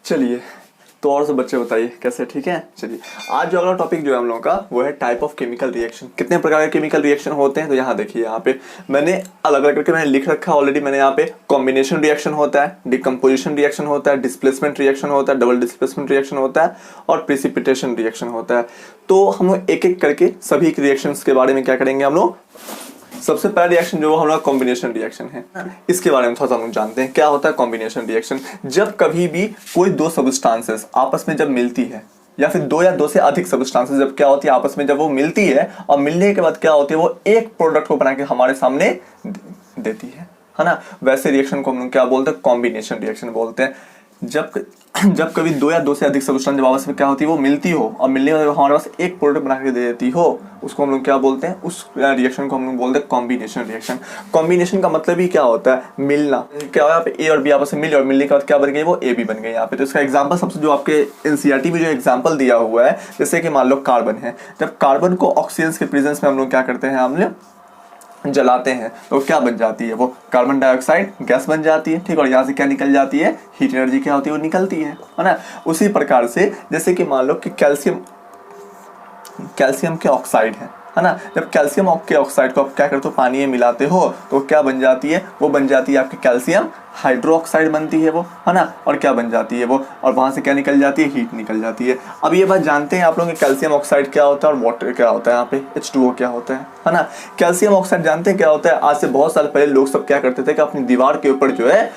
चलिए, तो और सब बच्चे बताइए कैसे, ठीक है। चलिए, आज जो अगला टॉपिक जो है हम लोगों का वो है टाइप ऑफ केमिकल रिएक्शन। कितने प्रकार के केमिकल रिएक्शन होते हैं, तो यहाँ देखिए, यहाँ पे मैंने अलग अलग करके मैंने लिख रखा ऑलरेडी। मैंने यहाँ पे कॉम्बिनेशन रिएक्शन होता है, डिकम्पोजिशन रिएक्शन होता है, डिस्प्लेसमेंट रिएक्शन होता है, डबल डिस्प्लेसमेंट रिएक्शन होता है और प्रेसिपिटेशन रिएक्शन होता है। तो हम लोग एक एक करके सभी रिएक्शंस के बारे में क्या करेंगे हम लोग। सबसे पहला रिएक्शन जो हमारा कॉम्बिनेशन रिएक्शन है, इसके बारे में थोड़ा सा हम लोग जानते हैं क्या होता है कॉम्बिनेशन रिएक्शन। जब कभी भी कोई दो सब्सटेंसेस आपस में जब मिलती है, या फिर दो या दो से अधिक सब्सटेंसेस जब क्या होती है आपस में जब वो मिलती है, और मिलने के बाद क्या होती है वो एक प्रोडक्ट को बना के हमारे सामने देती है ना, वैसे रिएक्शन को हम लोग क्या बोलते हैं, कॉम्बिनेशन रिएक्शन बोलते हैं। जब कभी दो या दो से अधिक सब्सटेंस जब आपस में क्या होती है वो मिलती हो, और मिलने के बाद हमारे पास एक प्रोडक्ट बना के दे देती हो, उसको हम लोग क्या बोलते हैं, उस रिएक्शन को हम लोग बोलते हैं कॉम्बिनेशन रिएक्शन। कॉम्बिनेशन का मतलब ही क्या होता है, मिलना। क्या हुआ, ए और बी आपस में मिले और मिलने के बाद क्या बन गई, वो ए बी बन गई यहाँ पे। तो इसका एग्जांपल सबसे जो आपके एनसीईआरटी में जो एग्जांपल दिया हुआ है, जैसे कि मान लो कार्बन है, जब कार्बन को ऑक्सीजन के प्रेजेंस में हम लोग क्या करते हैं, हम लोग जलाते हैं तो क्या बन जाती है, वो कार्बन डाइऑक्साइड गैस बन जाती है, ठीक। और यहाँ से क्या निकल जाती है, हीट एनर्जी क्या होती है, वो निकलती है ना। उसी प्रकार से जैसे कि मान लो कि कैल्शियम के ऑक्साइड है ना, जब कैल्शियम के ऑक्साइड को आप क्या करते हो, पानी में मिलाते हो तो क्या बन जाती है, वो बन जाती है आपकी कैल्शियम हाइड्रोक्साइड बनती है वो, है ना। और क्या बन जाती है वो, और वहां से क्या निकल जाती है, हीट निकल जाती है। अब ये बात जानते हैं आप लोग कि कैल्शियम ऑक्साइड क्या होता है और वाटर क्या होता है, यहाँ पे H2O क्या होता है ना। कैल्शियम ऑक्साइड जानते हैं क्या होता है। आज से बहुत साल पहले लोग सब क्या करते थे कि अपनी दीवार के ऊपर जो है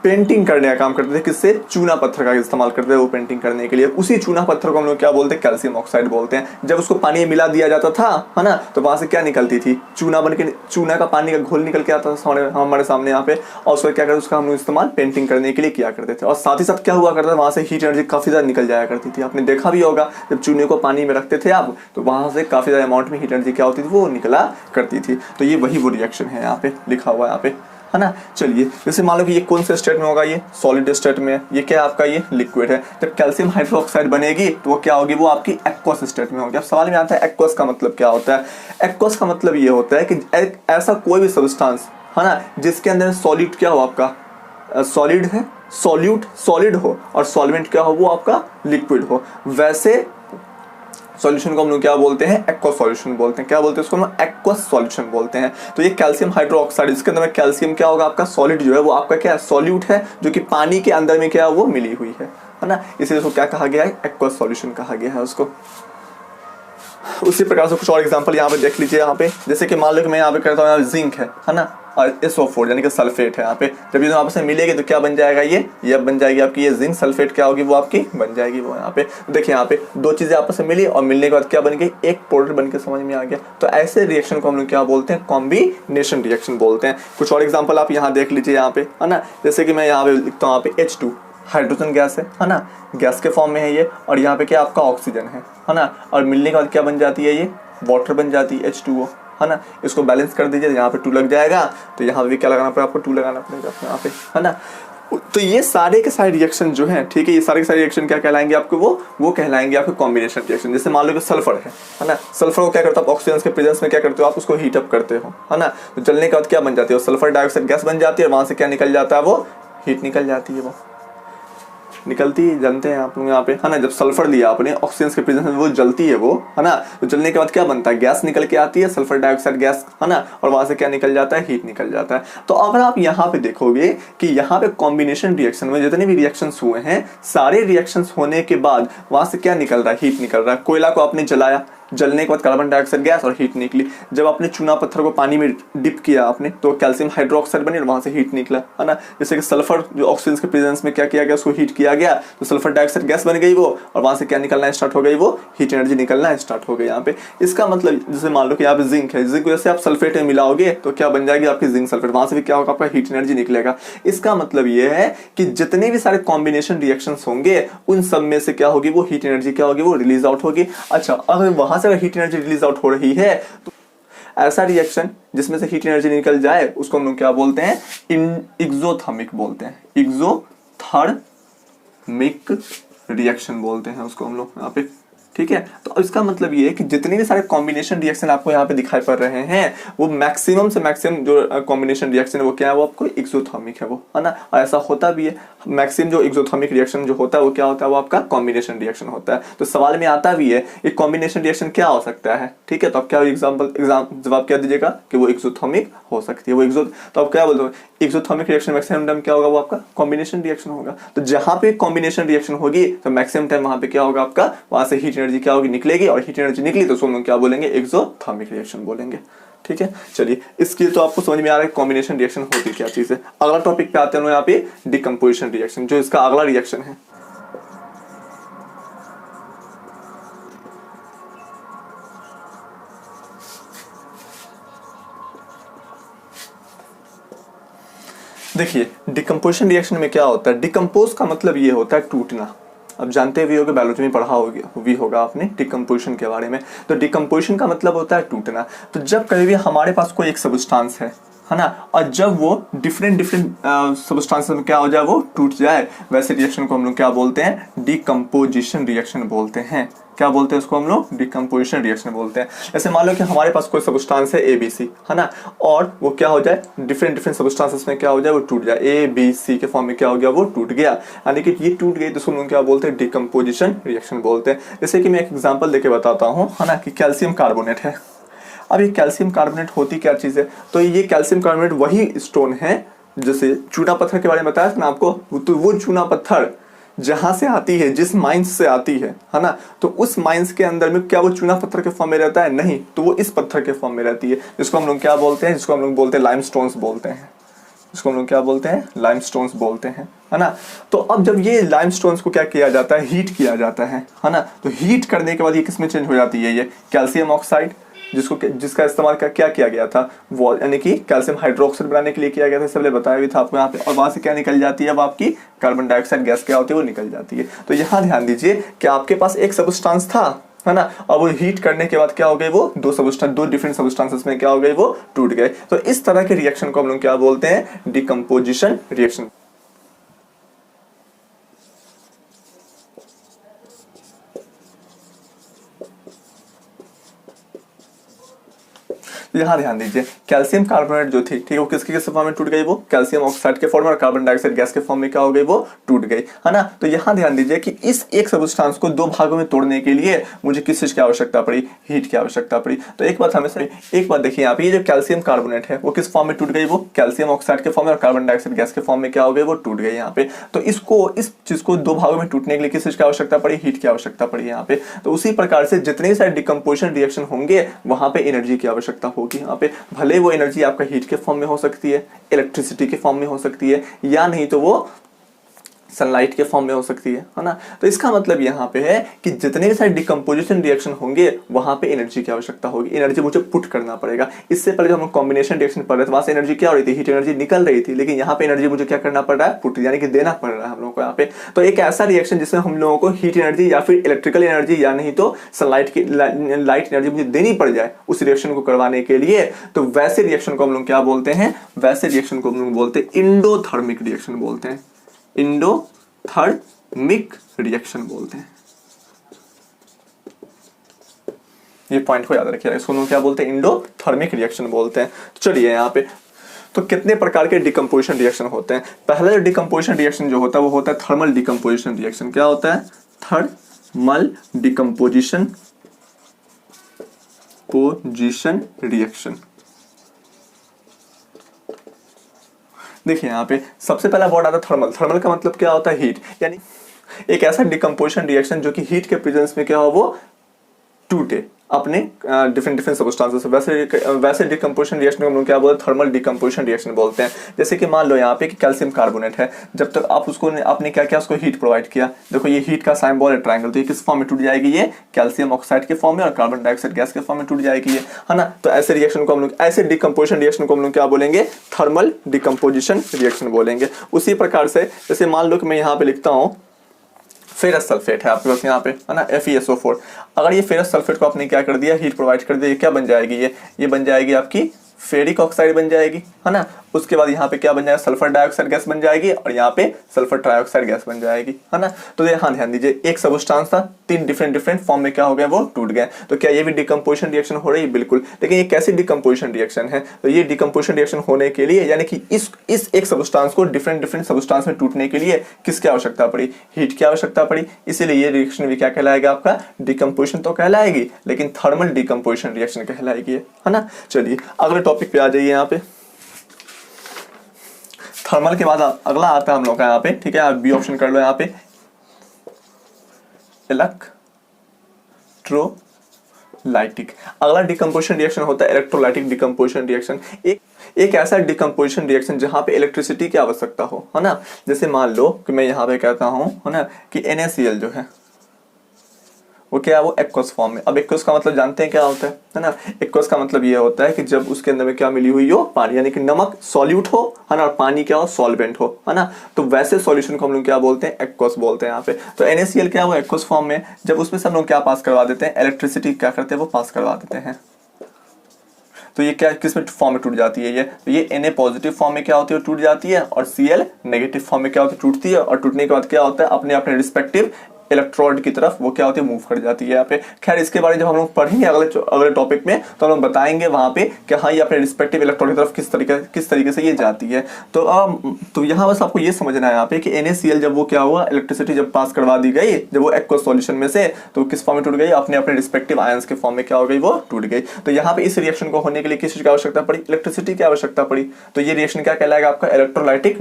पेंटिंग करने का काम करते थे, किससे, चूना पत्थर का इस्तेमाल करते थे वो पेंटिंग करने के लिए। उसी चूना पत्थर को हम लोग क्या बोलते हैं, कैल्शियम ऑक्साइड बोलते हैं। जब उसको पानी में मिला दिया जाता था, है ना, तो वहां से क्या निकलती थी, चूना बन के, चूना का पानी का घोल निकल के आता था हमारे सामने यहाँ पे, और उसको क्या करते, उसका हम लोग इस्तेमाल पेंटिंग करने के लिए किया करते थे। और साथ ही साथ क्या हुआ करता था, वहां से हीट एनर्जी काफी ज्यादा निकल जाया करती थी। आपने देखा भी होगा, जब चूने को पानी में रखते थे आप, तो वहां से काफी ज्यादा अमाउंट में हीट एनर्जी क्या होती थी, वो निकला करती थी। तो ये वही वो रिएक्शन है, यहाँ पे लिखा हुआ है यहाँ पे, है ना। चलिए, जैसे मान लो कि ये कौन से स्टेट में होगा, ये सॉलिड स्टेट में, ये क्या है आपका, ये लिक्विड है। जब कैल्शियम हाइड्रोक्साइड बनेगी तो वो क्या होगी, वो आपकी एक्वस स्टेट में होगी। अब सवाल में आता है एक्वस का मतलब क्या होता है। एक्वस का मतलब ये होता है कि ऐसा कोई भी सब्सटेंस, है ना, जिसके अंदर सॉलिड क्या हो, आपका सॉलिड है, सॉलिड हो, और सॉल्वेंट क्या हो, वो आपका लिक्विड हो। वैसे सॉल्यूशन को हम लोग क्या बोलते हैं, एक्वस सॉल्यूशन बोलते हैं। क्या बोलते हैं उसको, हम एक्वस सॉल्यूशन बोलते हैं। तो ये कैल्शियम हाइड्रोक्साइड, इसके अंदर में कैल्शियम क्या होगा, आपका सॉलिड जो है वो आपका क्या है, सॉल्यूट है, जो कि पानी के अंदर में क्या है, वो मिली हुई है ना। इसलिए उसको क्या कहा गया है, एक्वस सॉल्यूशन कहा गया है उसको। उसी प्रकार से कुछ और एग्जांपल यहाँ पे देख लीजिए। यहाँ पे जैसे कि मान लो कि मैं यहाँ पे करता हूँ, जिंक है ना, और SO4 यानी कि सल्फेट है। यहाँ पे जब ये दोनों आपस में मिलेगी तो क्या बन जाएगा, ये बन जाएगी आपकी, ये जिंक सल्फेट क्या होगी, वो आपकी बन जाएगी वो। यहाँ पे देखिए, यहाँ पे दो चीजें आपस में मिली और मिलने के बाद क्या बन गई, एक प्रोडक्ट बन के समझ में आ गया। तो ऐसे रिएक्शन को हम लोग क्या बोलते हैं, कॉम्बिनेशन रिएक्शन बोलते हैं। कुछ और एग्जाम्पल आप यहाँ देख लीजिए यहाँ पे, है ना। जैसे कि मैं यहाँ पे लिखता हूँ, यहाँ पे H2 हाइड्रोजन गैस है ना, गैस के फॉर्म में है ये, और यहाँ पे क्या आपका ऑक्सीजन है ना, और मिलने के बाद क्या बन जाती है, ये वाटर बन जाती है H2O, है ना। इसको बैलेंस कर दीजिए, यहाँ पे 2 लग जाएगा, तो यहाँ पे क्या लगाना पड़ेगा आपको, 2 लगाना पड़ेगा यहाँ पे, है ना। तो ये सारे के सारे रिएक्शन जो हैं, ठीक है, ये सारे के सारे रिएक्शन क्या कहलाएंगे आपको, वो कहलाएंगे आपके कॉम्बिनेशन रिएक्शन। जैसे मान लो कि सल्फर है ना, सल्फर को क्या करते हो आप, ऑक्सीजन के प्रेजेंस में क्या करते हो आप, उसको हीट अप करते हो, है ना। तो जलने के बाद क्या बन जाती है, सल्फर डाइऑक्साइड गैस बन जाती है, और वहां से क्या निकल जाता है, वो हीट निकल जाती है, वो निकलती है, जानते हैं आप लोग यहाँ पे, है ना। जब सल्फर लिया आपने ऑक्सीजन के प्रेजेंस में, वो जलती है वो, है ना। तो जलने के बाद क्या बनता है, गैस निकल के आती है, सल्फर डाइऑक्साइड गैस, है ना, और वहां से क्या निकल जाता है, हीट निकल जाता है। तो अगर आप यहाँ पे देखोगे कि यहाँ पे कॉम्बिनेशन रिएक्शन में जितने भी रिएक्शंस हुए हैं, सारे रिएक्शंस होने के बाद वहां से क्या निकल रहा है, हीट निकल रहा है। कोयला को आपने जलाया, जलने के बाद कार्बन डाइऑक्साइड गैस और हीट निकली। जब आपने चूना पत्थर को पानी में डिप किया आपने, तो कैल्शियम हाइड्रोक्साइड बनी और वहां से हीट निकला, है ना। जैसे कि सल्फर जो ऑक्सीजन के प्रेजेंस में क्या किया गया, उसको हीट किया गया, तो सल्फर डाइऑक्साइड गैस बन गई वो, और वहां से क्या निकलना स्टार्ट हो गई, वो हीट एनर्जी निकलना स्टार्ट हो गई यहाँ पे। इसका मतलब जैसे मान लो कि यहाँ पे जिंक है, जिंक जैसे आप सल्फेट में मिलाओगे तो क्या बन जाएगी आपकी जिंक सल्फेट, वहां से भी क्या होगा, आपका हीट एनर्जी निकलेगा। इसका मतलब ये है कि जितने भी सारे कॉम्बिनेशन रिएक्शंस होंगे, उन सब में से क्या होगी, वो हीट एनर्जी क्या होगी, वो रिलीज आउट होगी। अच्छा, अगर वहां से हीट एनर्जी रिलीज आउट हो रही है, तो ऐसा रिएक्शन जिसमें से हीट एनर्जी निकल जाए उसको हम लोग क्या बोलते हैं, एक्सोथर्मिक बोलते हैं, एक्सोथर्मिक रिएक्शन बोलते हैं उसको हम लोग यहाँ पे, ठीक है। तो अब इसका मतलब ये है कि जितने भी सारे कॉम्बिनेशन रिएक्शन आपको यहाँ पे दिखाई पड़ रहे हैं वो मैक्सिमम से मैक्सिमम जो कॉम्बिनेशन रिएक्शन है वो क्या है, वो आपको एक्सोथर्मिक है वो, है ना। और ऐसा होता भी है, मैक्सिमम जो एक्सोथर्मिक रिएक्शन जो होता है वो क्या होता है, वो आपका कॉम्बिनेशन रिएक्शन होता है। तो सवाल में आता भी है ये कॉम्बिनेशन रिएक्शन क्या हो सकता है, ठीक है। तो आप क्या जवाब क्या दीजिएगा कि वो एक्सोथर्मिक हो सकती है, वो तो आप क्या बोलते हो, एक्सोथर्मिक रिएक्शन मैक्सिमम टाइम क्या होगा, वो आपका कॉम्बिनेशन रिएक्शन होगा। तो जहां पे कॉम्बिनेशन रिएक्शन होगी तो मैक्सिमम टाइम वहां पे क्या होगा, आपका वहां से हीट एनर्जी क्या होगी, निकलेगी, और हीट एनर्जी निकली तो उसको हम लोग क्या बोलेंगे, एक्सोथर्मिक रिएक्शन बोलेंगे। ठीक है, चलिए इसके तो आपको समझ में आ रहा है कॉम्बिनेशन रिएक्शन होती क्या चीज है। अगला टॉपिक पे आते हैं यहाँ पे डिकम्पोजिशन रिएक्शन, जो इसका अगला रिएक्शन है। देखिए डिकम्पोजिशन रिएक्शन में क्या होता है, डिकम्पोज का मतलब ये होता है टूटना। अब जानते भी होगे, बायोलॉजी में पढ़ा भी होगा आपने डिकम्पोजिशन के बारे में। तो डिकम्पोजिशन का मतलब होता है टूटना। तो जब कभी भी हमारे पास कोई एक सब्सटेंस है ना, और जब वो डिफरेंट सब्सटेंस में क्या हो जाए, वो टूट जाए, वैसे रिएक्शन को हम लोग क्या बोलते हैं, डिकम्पोजिशन रिएक्शन बोलते हैं। क्या बोलते हैं उसको हम लोग, डिकम्पोजिशन रिएक्शन बोलते हैं। जैसे मान लो कि हमारे पास कोई सब्सटेंस है ABC, है ना, और वो क्या हो जाए, डिफरेंट सब्सटेंसेस में क्या हो जाए, वो टूट जाए, ABC के फॉर्म में क्या हो गया, वो टूट गया, यानी कि ये टूट गई, तो उसको हम लोग क्या बोलते हैं, डिकम्पोजिशन रिएक्शन बोलते हैं। जैसे कि मैं एक एग्जांपल देके बताता हूँ, है ना, कि कैल्शियम कार्बोनेट है। अब ये कैल्शियम कार्बोनेट होती क्या चीज़ है, तो ये कैल्शियम कार्बोनेट वही स्टोन है, जैसे चूना पत्थर के बारे में बताया था ना आपको, तो वो चूना पत्थर जहां से आती है, जिस माइंस से आती है ना, तो उस माइंस के अंदर में क्या वो चूना पत्थर के फॉर्म में रहता है, नहीं, तो वो इस पत्थर के फॉर्म में रहती है, जिसको हम लोग क्या बोलते हैं, जिसको हम लोग बोलते हैं लाइमस्टोन्स बोलते हैं, जिसको हम लोग क्या बोलते हैं, लाइमस्टोन्स बोलते हैं, है ना। तो अब जब ये लाइमस्टोन्स को क्या किया जाता है, हीट किया जाता है ना, तो हीट करने के बाद ये किसमें चेंज हो जाती है, ये कैल्शियम ऑक्साइड, जिसका इस्तेमाल क्या किया गया था, वो यानी कि कैल्शियम हाइड्रोक्साइड बनाने के लिए किया गया था, सबने बताया भी था आपको यहाँ पे। और वहां से क्या निकल जाती है, अब आपकी कार्बन डाइऑक्साइड गैस क्या होती है, वो निकल जाती है। तो यहाँ ध्यान दीजिए कि आपके पास एक सब्सटेंस था, है ना, और वो हीट करने के बाद क्या हो गए, वो दो डिफरेंट सब्सटेंसेस में क्या हो गए, वो टूट गए। तो इस तरह के रिएक्शन को हम लोग क्या बोलते हैं, डिकम्पोजिशन रिएक्शन। यहाँ ध्यान दीजिए, कैल्शियम कार्बोनेट जो थी, ठीक है, वो किसके फॉर्म में टूट गई, वो कैल्शियम ऑक्साइड के फॉर्म में, और कार्बन डाइऑक्साइड गैस के फॉर्म में क्या हो गई, वो टूट गई, है ना। तो यहाँ ध्यान दीजिए कि इस एक सब्सटेंस को दो भागों में तोड़ने के लिए मुझे किस चीज की आवश्यकता पड़ी, हीट की आवश्यकता पड़ी। तो एक बात देखिए यहाँ पे, ये जो कैल्शियम कार्बोनेट है वो किस फॉर्म में टूट गई, वो कैल्शियम ऑक्साइड के फॉर्म में और कार्बन डाइऑक्साइड गैस के फॉर्म में क्या हो गई, वो टूट गई यहाँ पे। तो इस चीज को दो भागों में टूटने के लिए किस चीज की आवश्यकता पड़ी, हीट की आवश्यकता पड़ी यहाँ पे। तो उसी प्रकार से जितने सारे डिकम्पोजिशन रिएक्शन होंगे वहां पे एनर्जी की आवश्यकता होगी यहाँ पे। भले वो एनर्जी आपका हीट के फॉर्म में हो सकती है, इलेक्ट्रिसिटी के फॉर्म में हो सकती है, या नहीं तो वो सनलाइट के फॉर्म में हो सकती है ना। तो इसका मतलब यहाँ पे है कि जितने भी सारे डिकम्पोजिशन रिएक्शन होंगे वहां पे एनर्जी की आवश्यकता होगी, एनर्जी मुझे पुट करना पड़ेगा। इससे पहले जब हम कॉम्बिनेशन रिएक्शन पढ़ रहे थे वहां से एनर्जी क्या हो रही थी, हीट एनर्जी निकल रही थी, लेकिन यहाँ पे एनर्जी मुझे क्या करना पड़ रहा है, पुट, यानी कि देना पड़ रहा है हम लोगों को यहाँ पे। तो एक ऐसा रिएक्शन जिसमें हम लोगों को हीट एनर्जी या फिर इलेक्ट्रिकल एनर्जी या नहीं तो सनलाइट की लाइट एनर्जी मुझे देनी पड़ जाए उस रिएक्शन को करवाने के लिए, तो वैसे रिएक्शन को हम लोग क्या बोलते हैं, वैसे रिएक्शन को हम लोग बोलते हैं इंडोथर्मिक रिएक्शन बोलते हैं, इंडोथर्मिक रिएक्शन बोलते हैं। ये पॉइंट को याद रखिएगा, इसको हम क्या बोलते हैं, इंडोथर्मिक रिएक्शन बोलते हैं। तो चलिए यहाँ पे तो कितने प्रकार के डिकम्पोजिशन रिएक्शन होते हैं। पहला जो डिकम्पोजिशन रिएक्शन जो होता है वो होता है थर्मल डिकम्पोजिशन रिएक्शन। क्या होता है, थर्मल डिकम्पोजिशन रिएक्शन। देखिए यहाँ पे सबसे पहला वर्ड आता है थर्मल। थर्मल का मतलब क्या होता है, हीट, यानी एक ऐसा डिकम्पोजिशन रिएक्शन जो कि हीट के प्रेजेंस में क्या हो, वो टूटे अपने डिफरेंट सब्सटेंसेस। वैसे डिकम्पोजिशन रिएक्शन को हम लोग क्या बोलते हैं, थर्मल डिकम्पोजिशन रिएक्शन बोलते हैं। जैसे कि मान लो यहाँ पे कि कैल्शियम कार्बोनेट है, जब तक आप आपने क्या किया, उसको हीट प्रोवाइड किया। देखो ये हीट का सिंबल है ट्रायंगल, तो ये किस फॉर्म में टूट जाएगी, ये कैल्शियम ऑक्साइड के फॉर्म में और कार्बन डाइऑक्साइड गैस के फॉर्म में टूट जाएगी ये, है ना। तो ऐसे रिएक्शन को हम लोग, ऐसे डिकम्पोजिशन रिएक्शन को हम लोग क्या बोलेंगे, थर्मल डिकम्पोजिशन रिएक्शन बोलेंगे। उसी प्रकार से जैसे मान लो कि मैं यहाँ पे लिखता हूँ फेरस सल्फेट है आपके पास यहाँ पे, है ना, FeSO4। अगर ये फेरस सल्फेट को आपने क्या कर दिया, हीट प्रोवाइड कर दिया, ये क्या बन जाएगी, ये बन जाएगी आपकी फेरिक ऑक्साइड बन जाएगी, है ना। उसके बाद यहाँ पे क्या बन जाएगा, सल्फर डाइऑक्साइड गैस बन जाएगी, और यहाँ पे सल्फर ट्राइऑक्साइड गैस बन जाएगी, है ना। तो यहाँ ध्यान दीजिए, एक सब्सटेंस था, 3 डिफरेंट फॉर्म में क्या हो गए, वो टूट गए। तो क्या ये भी डिकम्पोजिशन रिएक्शन हो रही है? बिल्कुल। लेकिन ये कैसी डिकम्पोजिशन रिएक्शन है? तो ये डिकम्पोजिशन रिएक्शन होने के लिए, यानी कि इस एक सब्सटेंस को डिफरेंट सब्सटेंस में टूटने के लिए किसकी आवश्यकता पड़ी? हीट की आवश्यकता पड़ी। इसीलिए ये रिएक्शन भी क्या कहलाएगा आपका? डिकम्पोजिशन तो कहलाएगी, लेकिन थर्मल डिकम्पोजिशन रिएक्शन कहलाएगी, है ना। चलिए अगले टॉपिक पे आ जाइए। यहाँ पे थर्मल के बाद अगला आता है हम लोग का यहाँ पे, ठीक है, आप बी ऑप्शन कर लो यहाँ पे, इलेक्ट्रोलाइटिक। अगला डिकम्पोजिशन रिएक्शन होता है इलेक्ट्रोलाइटिक डिकम्पोजिशन रिएक्शन। एक ऐसा डिकम्पोजिशन रिएक्शन जहां पे इलेक्ट्रिसिटी की आवश्यकता हो, है ना। जैसे मान लो कि मैं यहाँ पे कहता हूँ, है ना, कि NaCl जो है वो क्या है, वो एक्वस फॉर्म में। अब एक्वस का मतलब जानते हैं क्या होता है ना। एक्वस का मतलब ये होता है कि जब उसके अंदर में क्या मिली हुई हो, पानी, यानी कि नमक सॉल्यूट हो, है ना, और पानी क्या हो, सॉल्वेंट हो, है ना। तो वैसे सॉल्यूशन को हम लोग क्या बोलते हैं? एक्वस बोलते हैं यहाँ पे। तो NaCl क्या है, वो एक्वस फॉर्म में। जब उसमें से हम लोग क्या पास करवा देते हैं? इलेक्ट्रिसिटी क्या करते हैं, वो पास करवा देते हैं। तो ये क्या किस में फॉर्म में टूट जाती है? ये तो ये Na पॉजिटिव फॉर्म में क्या होती है, टूट जाती है, और Cl नेगेटिव फॉर्म में क्या होती है, टूटती है। और टूटने के बाद क्या होता है, अपने अपने रिस्पेक्टिव इलेक्ट्रोड की तरफ वो क्या होती है, मूव कर जाती है यहाँ पे। खैर इसके बारे में जब हम लोग पढ़ेंगे अगले टॉपिक में, तो हम लोग बताएंगे वहां पे कि हाँ ये अपने रिस्पेक्टिव इलेक्ट्रोड की तरफ किस तरीके से ये जाती है। तो यहाँ बस आपको ये समझना है यहाँ पे कि NaCl जब वो क्या हुआ, इलेक्ट्रिसिटी जब पास करवा दी गई, जब वो एक्वस सॉल्यूशन में से, तो किस फॉर्म में टूट गई? अपने अपने रिस्पेक्टिव आयंस के फॉर्म में क्या हो गई, वो टूट गई। तो यहाँ पे इस रिएक्शन को होने के लिए किस चीज की आवश्यकता पड़ी? इलेक्ट्रिसिटी की आवश्यकता पड़ी। तो ये रिएक्शन क्या कहलाएगा आपका? Electrolytic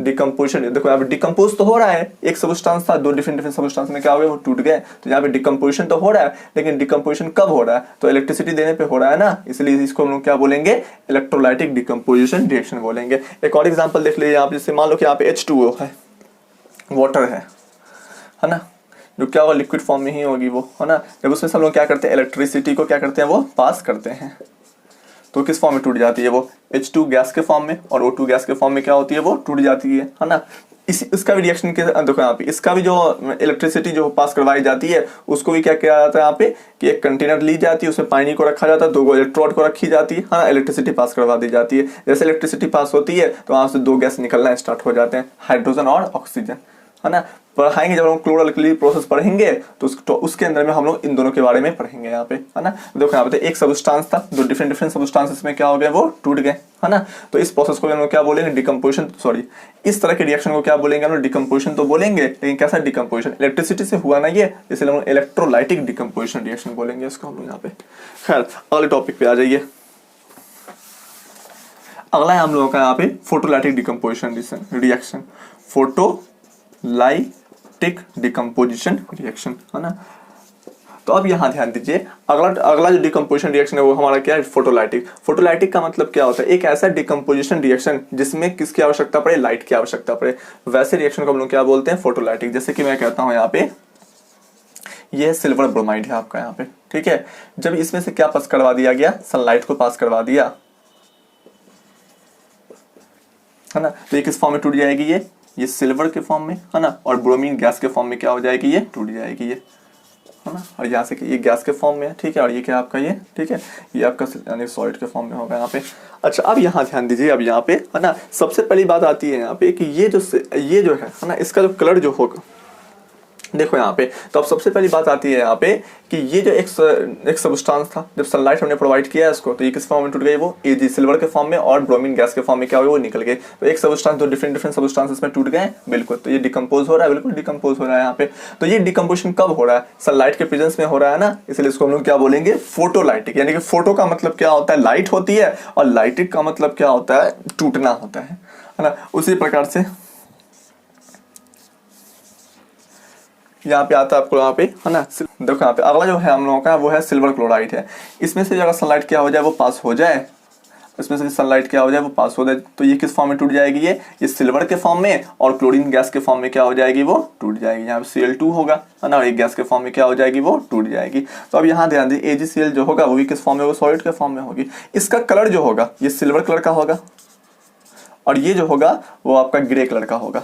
decomposition. देखो यहाँ पे डिकम्पोज तो हो रहा है, एक सब्सटेंस था, 2 डिफरेंट सब्सटेंस में क्या हो गए, वो टूट गए। तो यहाँ पे डिकम्पोजिशन तो हो रहा है, लेकिन डिकम्पोजिशन कब हो रहा है? तो इलेक्ट्रिसिटी देने पे हो रहा है ना, इसलिए इसको हम लोग क्या बोलेंगे? इलेक्ट्रोलाइटिक डिकम्पोजिशन रिएक्शन बोलेंगे। एक और एग्जांपल देख लीजिए आप, जैसे मान लो कि यहाँ पे H2O है, वाटर है ना, जो क्या होगा, लिक्विड फॉर्म में ही होगी वो, है ना। जब उसमें हम लोग क्या करते हैं, इलेक्ट्रिसिटी को क्या करते हैं, वो पास करते हैं। तो किस फॉर्म में टूट जाती है वो? H2 गैस के फॉर्म में, और O2 गैस के फॉर्म में क्या होती है, वो टूट जाती है ना। इसका भी रिएक्शन के देखो यहाँ पे, इसका भी जो इलेक्ट्रिसिटी जो पास करवाई जाती है, उसको भी क्या किया जाता है यहाँ पे, कि एक कंटेनर ली जाती है, उसमें पानी को रखा जाता है, 2 इलेक्ट्रोड को रखी जाती है ना, इलेक्ट्रिसिटी पास करवा दी जाती है। जैसे इलेक्ट्रिसिटी पास होती है तो वहां से 2 गैस निकलना स्टार्ट हो जाते हैं, हाइड्रोजन और ऑक्सीजन, है ना। पढ़ाएंगे जब हम क्लोरल अल्कली प्रोसेस पढ़ेंगे तो उसके अंदर में हम लोग इन दोनों के बारे में पढ़ेंगे यहाँ पे, है ना। देखो यहाँ पे एक सब्सटेंस था, 2 डिफरेंट सब्सटेंसेस में क्या हो गए, वो टूट गए, है ना। तो इस प्रोसेस को हम लोग क्या बोलेंगे? डिकम्पोजिशन। सॉरी, इस तरह के रिएक्शन को क्या बोलेंगे हम लोग? डिकम्पोजिशन तो बोलेंगे, लेकिन कैसा डिकम्पोजिशन? इलेक्ट्रिसिटी से हुआ ना ये, इसलिए हम इलेक्ट्रोलाइटिक डिकम्पोजिशन रिएक्शन बोलेंगे इसको हम लोग यहाँ पे। खैर अगले टॉपिक पे आ जाइए। अगला है हम लोगों का यहाँ पे photolytic decomposition reaction, photolytic decomposition reaction, है ना। तो अब यहाँ ध्यान दीजिए, अगला जो डिकम्पोजिशन रिएक्शन है वो हमारा क्या है? फोटोलाइटिक। फोटोलाइटिक का मतलब क्या होता है? एक ऐसा डिकम्पोजिशन रिएक्शन जिसमें किसकी आवश्यकता पड़े? लाइट की आवश्यकता पड़े। वैसे रिएक्शन को हम लोग क्या बोलते हैं? फोटोलाइटिक। जैसे कि मैं कहता हूँ यहाँ पे, ये सिल्वर ब्रोमाइड है आपका यहाँ पे, ठीक है। जब इसमें से क्या पास करवा दिया गया? सनलाइट को पास करवा दिया, है ना। तो ये किस फॉर्म में टूट जाएगी? ये सिल्वर के फॉर्म में, है ना, और ब्रोमीन गैस के फॉर्म में क्या हो जाएगी? ये टूट जाएगी, ये, है ना। और यहाँ से ये गैस के फॉर्म में है, ठीक है, और ये क्या आपका ये, ठीक है, ये आपका यानी सॉलिड के फॉर्म में होगा यहाँ पे। अच्छा अब यहाँ ध्यान दीजिए, अब यहाँ पे, है ना, सबसे पहली बात आती है यहाँ पे कि ये जो है ना, इसका जो कलर जो होगा, देखो यहाँ पे, तो अब सबसे पहली बात आती है यहाँ पे कि ये जो एक सब्सटेंस था, जब सनलाइट हमने प्रोवाइड किया इसको, तो ये किस फॉर्म में टूट गई? वो Ag सिल्वर के फॉर्म में, और ब्रोमीन गैस के फॉर्म में क्या हुआ? वो निकल गए। तो एक सब्सटेंस, 2 डिफरेंट सब्सटेंसेस में टूट गए, बिल्कुल। तो ये डिकम्पोज हो रहा है, बिल्कुल डिकम्पोज हो रहा है यहाँ पे। तो ये डिकम्पोजिशन कब हो रहा है? सनलाइट के प्रेजेंस में हो रहा है ना, इसलिए इसको हम लोग क्या बोलेंगे? फोटोलाइटिक। यानी कि फोटो का मतलब क्या होता है? लाइट होती है, और लाइटिक का मतलब क्या होता है? टूटना होता है ना। उसी प्रकार से यहाँ पे आता है आपको, यहाँ पे, है ना। देखो यहाँ पे अगला जो है हम लोगों का, वो है सिल्वर क्लोराइड है। इसमें से अगर सनलाइट क्या हो जाए, वो पास हो जाए, इसमें से सनलाइट क्या हो जाए, वो पास हो जाए, तो ये किस फॉर्म में टूट जाएगी? ये सिल्वर के फॉर्म में, और क्लोरीन गैस के फॉर्म में क्या हो जाएगी? वो टूट जाएगी। यहाँ पे Cl2 होगा, है ना, और एक गैस के फॉर्म में क्या हो जाएगी? वो टूट जाएगी। तो अब यहाँ ध्यान दीजिए, AgCl जो होगा वो भी किस फॉर्म में? वो सॉलिड के फॉर्म में होगी। इसका कलर जो होगा, ये सिल्वर कलर का होगा, और ये जो होगा वो आपका ग्रे कलर का होगा।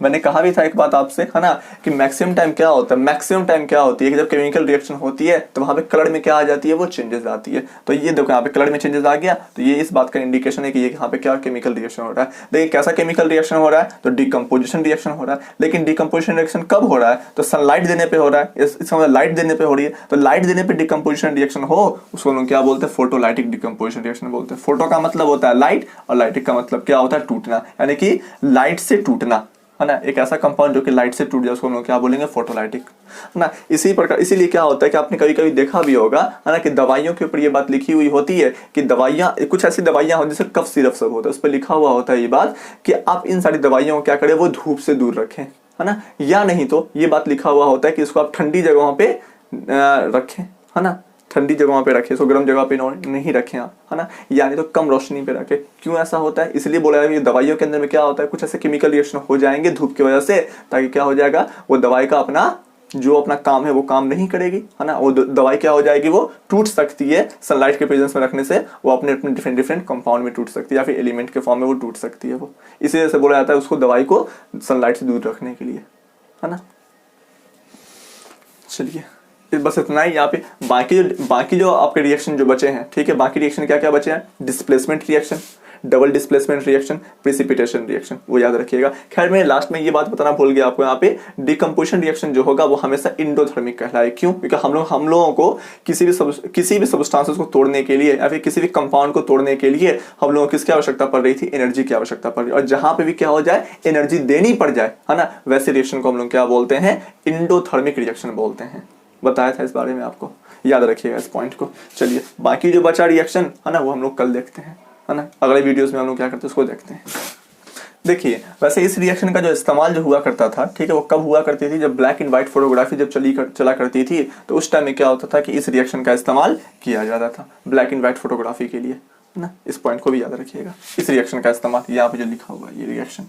मैंने कहा भी था एक बात आपसे, है ना, कि मैक्सिमम टाइम क्या होता है, मैक्सिमम टाइम क्या होती है कि जब केमिकल रिएक्शन होती है तो वहां पे कलर में क्या आ जाती है, वो चेंजेस आती है। तो ये देखो यहाँ पे कलर में चेंजेस आ गया, तो ये इस बात का इंडिकेशन है कि ये यहाँ पे क्या केमिकल रिएक्शन हो रहा है। लेकिन कैसा केमिकल रिएक्शन हो रहा है, तो डिकम्पोजिशन रिएक्शन हो रहा है। लेकिन डिकम्पोजिशन रिएक्शन कब हो रहा है, तो सनलाइट देने पे हो रहा है, इसका मतलब लाइट देने पे हो रही है। तो लाइट देने पे डिकम्पोजिशन रिएक्शन हो उसको लोग क्या बोलते हैं, फोटोलाइटिक डिकम्पोजिशन रिएक्शन बोलते हैं। फोटो का मतलब होता है लाइट और लाइटिक का मतलब क्या होता है, टूटना, यानी कि लाइट से टूटना, है ना। एक ऐसा कंपाउंड जो कि लाइट से टूट जाए उसको हम लोग क्या बोलेंगे, फोटोलाइटिक, है ना। इसी प्रकार इसीलिए क्या होता है कि आपने कभी कभी देखा भी होगा, है ना, कि दवाइयों के ऊपर ये बात लिखी हुई होती है कि दवाइयाँ, कुछ ऐसी दवाइयाँ होती है जैसे कफ सिरप सब होता है, उस पर लिखा हुआ होता है ये बात कि आप इन सारी दवाइयों को क्या करें, वो धूप से दूर रखें, है ना। या नहीं तो ये बात लिखा हुआ होता है कि इसको आप ठंडी जगहों पे रखें, है ना, ठंडी जगहों पे रखें, इसको गर्म जगह पे नहीं रखें आप, है ना, यानी तो कम रोशनी पे रखें। क्यों ऐसा होता है, इसलिए बोला है कि दवाइयों के अंदर में क्या होता है, कुछ ऐसे केमिकल रिएक्शन हो जाएंगे धूप की वजह से, ताकि क्या हो जाएगा, वो दवाई का अपना काम है वो काम नहीं करेगी, है ना। वो दवाई क्या हो जाएगी, वो टूट सकती है सनलाइट के प्रेजेंस में रखने से, वो अपने डिफरेंट डिफरेंट कंपाउंड में टूट सकती है या फिर एलिमेंट के फॉर्म में वो टूट सकती है। वो इसी वजह से बोला जाता है उसको दवाई को सनलाइट से दूर रखने के लिए, है ना। चलिए बस इतना ही यहाँ पे। बाकी जो आपके रिएक्शन जो बचे हैं, ठीक है, बाकी रिएक्शन क्या क्या बचे हैं, displacement reaction, double displacement reaction, precipitation reaction, वो याद रखिएगा। खैर मैं लास्ट में ये बात बताना भूल गया आपको, यहाँ पे डिकम्पोजिशन रिएक्शन जो होगा वो हमेशा इंडोथर्मिक कहलाए। क्यों, क्योंकि हम लोगों को किसी भी सब्सटेंसेस को तोड़ने के लिए या फिर किसी भी कंपाउंड को तोड़ने के लिए हम लोगों को किसकी आवश्यकता पड़ रही थी, एनर्जी की आवश्यकता पड़ रही है। और जहां पे भी क्या हो जाए, एनर्जी देनी पड़ जाए, है ना, वैसे रिएक्शन को हम लोग क्या बोलते हैं, इंडोथर्मिक रिएक्शन बोलते हैं। बताया था इस बारे में आपको, याद रखिएगा इस पॉइंट को। चलिए बाकी जो बचा रिएक्शन, है ना, वो हम लोग कल देखते हैं, है ना, अगले वीडियोस में हम लोग क्या करते हैं उसको देखते हैं। देखिए वैसे इस रिएक्शन का जो इस्तेमाल जो हुआ करता था, ठीक है, वो कब हुआ करती थी, जब ब्लैक एंड व्हाइट फोटोग्राफी जब चला करती थी, तो उस टाइम में क्या होता था कि इस रिएक्शन का इस्तेमाल किया जाता था ब्लैक एंड व्हाइट फोटोग्राफी के लिए, है ना। इस पॉइंट को भी याद रखिएगा, इस रिएक्शन का इस्तेमाल यहाँ पे जो लिखा हुआ है ये रिएक्शन।